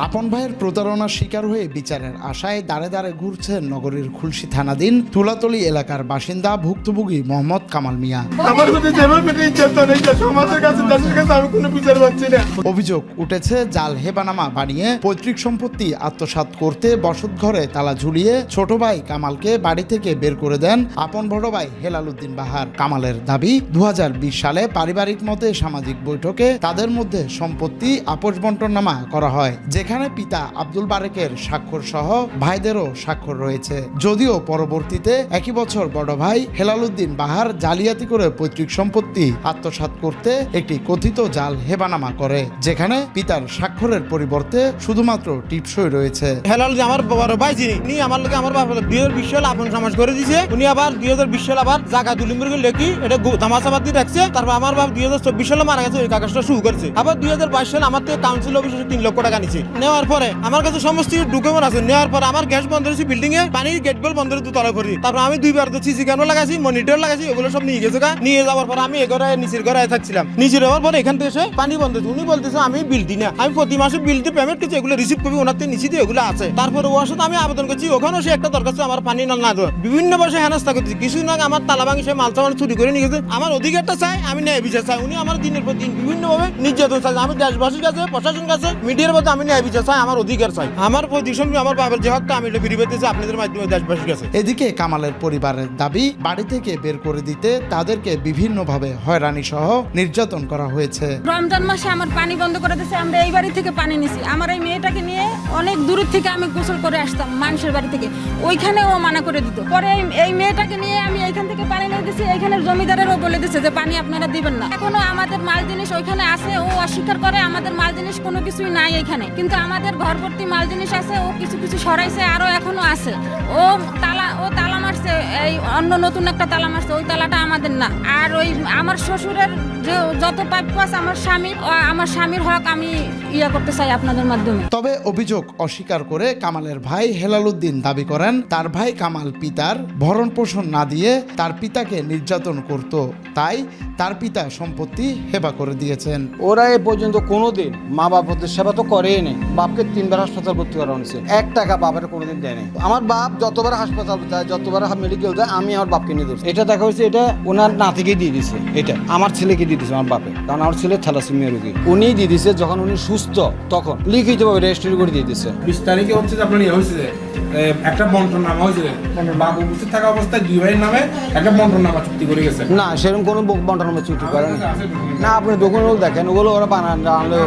আপন ভাইয়ের প্রতারণার শিকার হয়ে বিচারের আশায় দাঁড়ে দাঁড়ে ঘুরছেন নগরীর খুলশী থানাধীন তুলাতলী এলাকার বাসিন্দা ভুক্তভোগী মোহাম্মদ কামাল মিয়া। অভিযোগ উঠেছে জাল হেবানামা বানিয়ে পৈতৃক সম্পত্তি আত্মসাৎ করতে বসতঘরে তালা ঝুলিয়ে ছোট ভাই কামালকে বাড়ি থেকে বের করে দেন আপন বড় ভাই হেলাল উদ্দিন বাহার। কামালের দাবি 2020 সালে পারিবারিক মতে সামাজিক বৈঠকে তাদের মধ্যে সম্পত্তি আপোষ বন্টননামা করা হয়, যেখানে পিতা আব্দুল বারেকের স্বাক্ষর সহ ভাইদেরও স্বাক্ষর রয়েছে। যদিও পরবর্তীতে একই বছর বড় ভাই হেলাল উদ্দিন বাহার জালিয়াতি করে পৈতৃক সম্পত্তি আত্মসাৎ করতে একটি কথিত জাল হেবানামা করে, যেখানে পিতার স্বাক্ষরের পরিবর্তে শুধুমাত্র টিপসই রয়েছে। হেলাল যে আমার বড় ভাই যিনি আমার লোকে আমার 2020 সালে আপন সমাজ করে দিয়েছে, উনি আবার 2020 সালে আবার জায়গা দুলিমুর লেখি এটা ধামাচাবাদ দিয়ে রাখছে। তারপর আমার বাপ 2024 সালে মারা গেছে, ওই কাগজটা শুরু করেছে। আবার 2022 সালে আমার থেকে কাউন্সিল অফিসে 3 লক্ষ টাকা নিচ্ছে। নেওয়ার পরে আমার কাছে সমস্ত ডকুমেন্ট আছে। নেওয়ার পরে আমার গ্যাস বন্ধ হয়েছে, বিল্ডিং এ পানির গেট বেল বন্ধ হয়েছে তলা করে। তারপর আমি 2বার তো সিসি ক্যামেরা লাগাইছি, মনিটর লাগাইছি, ওগুলো সব নিয়ে গেছে। নিয়ে যাওয়ার পর আমি এঘরে নিচের ঘরে থাকছিলাম। নিচে যাওয়ার পরে এখান থেকে এসে পানি বন্ধ হয়েছে। উনি বলতেছে আমি বিল দিই না, আমি প্রতি মাসে বিল দিয়ে পেমেন্ট করছি, এগুলো রিসিভ করবি ওনার থেকে নিচে দিয়ে এগুলো আছে। তারপরে ওর সাথে আমি আবেদন করছি, ওখানেও সে একটা দরখাস্ত আমার পানি নল না দেওয়া বিভিন্ন বছর হেনস্থা করতেছি। কিছু না আমার তালা ভাঙি সে মাল সামান চুরি করে নিয়ে গেছে। আমার অধিকারটা চাই, আমি ন্যায় বিচার চাই। উনি আমার দিনের পর দিন বিভিন্নভাবে নির্যাতন চাই। আমি দেশবাসীর কাছে, প্রশাসন কাছে, মিডিয়ার মধ্যে আমি ন্যায় বিচার চাই, আমার অধিকার চাই। আমার প্রতিষ্ঠান আমার বাবার যে হকটা আমি এটা ফিরে পেতেছি আপনাদের মাধ্যমে দেশবাসীর কাছে। এদিকে কামালের পরিবারের দাবি বাড়ি থেকে বের করে দিতে তাদেরকে বিভিন্নভাবে হয়রানি সহ নির্যাতন করা হয়েছে। রমজান মাসে আমার পানি বন্ধ করে দিয়েছে। আমরা এই বাড়ি থেকে পানি নিছি। আমার এই মেয়েটাকে নিয়ে অনেক দূর থেকে আমি গোসল করে আসতাম মানুষের বাড়ি থেকে, ওইখানে ও মানা করে দিত। পরে এই মেয়েটাকে নিয়ে আমি এইখান থেকে পানি নিয়ে দিছি। এইখানে জমিদারেরও বলে দিচ্ছে যে পানি আপনারা দিবেন না। এখনো আমাদের মাল জিনিস ওইখানে আছে, ও অস্বীকার করে আমাদের মাল জিনিস কোনো কিছুই নাই এখানে, কিন্তু আমাদের ঘর ভর্তি মাল জিনিস আছে। ও কিছু কিছু সরাইছে, আরো এখনো আছে। ও তালা মারছে, এই অন্য নতুন একটা তালা মারছে, ওই তালাটা আমাদের না। আর ওই আমার শ্বশুরের যে যত প্রাপ্য আছে আমার স্বামীর হক আমি ইয়া করতে চাই আপনাদের মাধ্যমে। তবে অভিযোগ অস্বীকার করে কামালের ভাই হেলাল উদ্দিন দাবি করেন তার ভাই কামাল পিতার ভরণ পোষণ না দিয়ে তার পিতাকে নির্যাতন করত, তাই তার পিতা সম্পত্তি হেবা করে দিয়েছেন। ওরা এ পর্যন্ত কোনোদিন মা বাপদের সেবা তো করেই নেই। বাপকে 3বার হাসপাতাল ভর্তি করা হয়েছে, 1 টাকা বাপের কোনোদিন দেয় নাই। আমার বাপ যতবার হাসপাতাল যায়, যতবার মেডিকেল যায়, আমি আমার বাপকে নিয়ে দিচ্ছি। এটা দেখা হয়েছে, এটা ওনার নাতিকে দিয়ে দিছে, এটা আমার ছেলেকে দিয়ে দিছে আমার বাপে, কারণ আমার ছেলে থ্যালাসেমিয়া রোগী। উনি দিয়ে দিছে যখন উনি সুস্থ, তখন লিখিতভাবে রেজিস্ট্রি করে দিয়ে দিছে। 20 তারিখে হচ্ছে যে আপনার হয়েছে একটা বন্টন নামা হয়েছে, বাবু উপস্থিত থাকা অবস্থায় 2 ভাইয়ের নামে একটা বন্টন নামা চুক্তি করে গেছে। না, সেরকম কোনো বন্টন নামা চুক্তি করেন না। আপনি দোকানগুলো দেখেন, ওগুলো ওরা বানান আনলে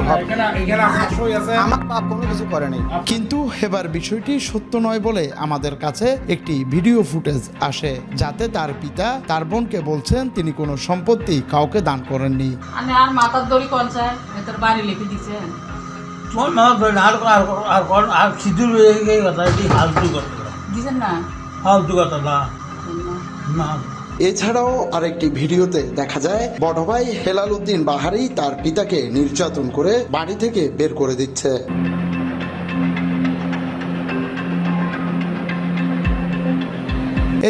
আমার বাপ কোনো কিছু করে নাই। কিন্তু হেবার বিষয়টি সত্য নয় বলে আমাদের কাছে একটি ভিডিও ফুটেজ আসে, যাতে তার পিতা তার বোনকে বলছেন তিনি কোনো সম্পত্তি কাউকে দান করেননি। আমি আর মাথার দড়ি কনসায় ভেতর বাড়ি লিখে দিছে। এছাড়াও আরেকটি ভিডিওতে দেখা যায় বড় ভাই হেলাল উদ্দিন বাহারি তার পিতাকে নির্যাতন করে বাড়ি থেকে বের করে দিচ্ছে।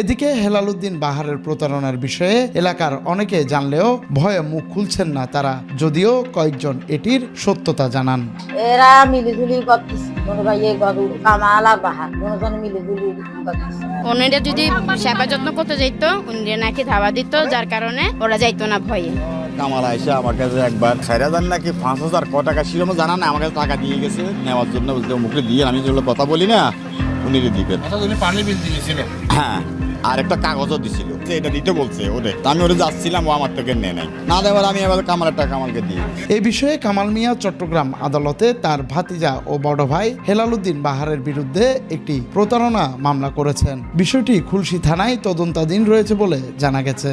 এদিকে হেলাল উদ্দিন বাহারের প্রতারণার বিষয়ে এলাকার অনেকে জানলেও ভয়ে মুখ খুলছেন না তারা, যদিও কয়েকজন এটির সত্যতা জানান। এরা মিলিজুলি করতেছে, কামাল আর বাহার দুজন মিলিজুলি করতেছে। ওনারা যদি সেবা যত্ন করতে যাইতো, উনি নাকি ধাবা দিত, যার কারণে ওরা যাইতো না ভয়ে। কামাল আইসা আমার কাছে একবার 4,000 নাকি 5,000 ক টাকা ছিল জানা না, আমার কাছে টাকা দিয়ে গেছে নেওয়ার জন্য। বলতে মুখে দিয়ে আমি যেগুলো কথা বলি না, উনি দিবেন। পানির বিল দিয়েছিল, হ্যাঁ, আর একটা কাগজও দিছিল যে এটা দিতে বলছে ওরে। আমি ওরে যাচ্ছিলাম, ও আমার থেকে নেয় নাই, না দেওয়ার আমি এবার কামালের টাকা আমাকে দিয়ে। এই বিষয়ে কামাল মিয়া চট্টগ্রাম আদালতে তার ভাতিজা ও বড় ভাই হেলাল উদ্দিন বাহারের বিরুদ্ধে একটি প্রতারণা মামলা করেছেন। বিষয়টি খুলশী থানায় তদন্তাধীন রয়েছে বলে জানা গেছে।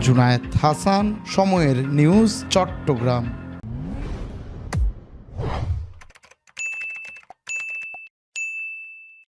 জুনায়েদ হাসান, সময়ের নিউজ, চট্টগ্রাম।